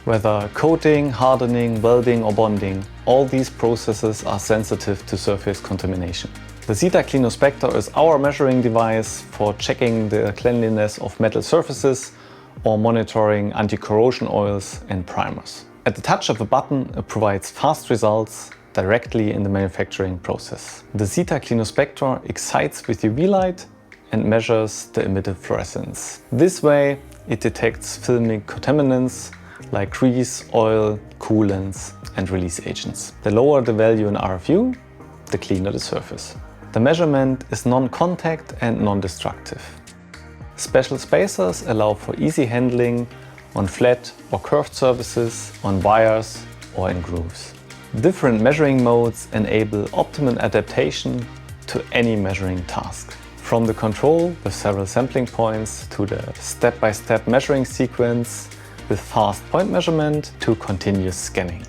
Whether coating, hardening, welding or bonding, all these processes are sensitive to surface contamination. The SITA CleanoSpector is our measuring device for checking the cleanliness of metal surfaces or monitoring anti-corrosion oils and primers. At the touch of a button, it provides fast results directly in the manufacturing process. The SITA CleanoSpector excites with UV light and measures the emitted fluorescence. This way, it detects filmic contaminants like grease, oil, coolants and release agents. The lower the value in RFU, the cleaner the surface. The measurement is non-contact and non-destructive. Special spacers allow for easy handling on flat or curved surfaces, on wires or in grooves. Different measuring modes enable optimal adaptation to any measuring task. From the control with several sampling points to the step-by-step measuring sequence with fast point measurement to continuous scanning.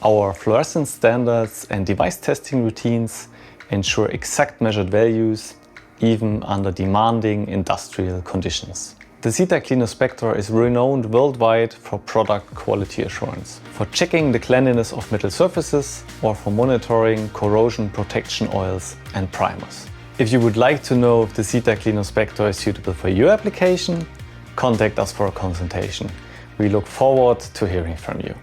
Our fluorescence standards and device testing routines ensure exact measured values even under demanding industrial conditions. The SITA CleanoSpector is renowned worldwide for product quality assurance, for checking the cleanliness of metal surfaces or for monitoring corrosion protection oils and primers. If you would like to know if the SITA CleanoSpector is suitable for your application, contact us for a consultation. We look forward to hearing from you.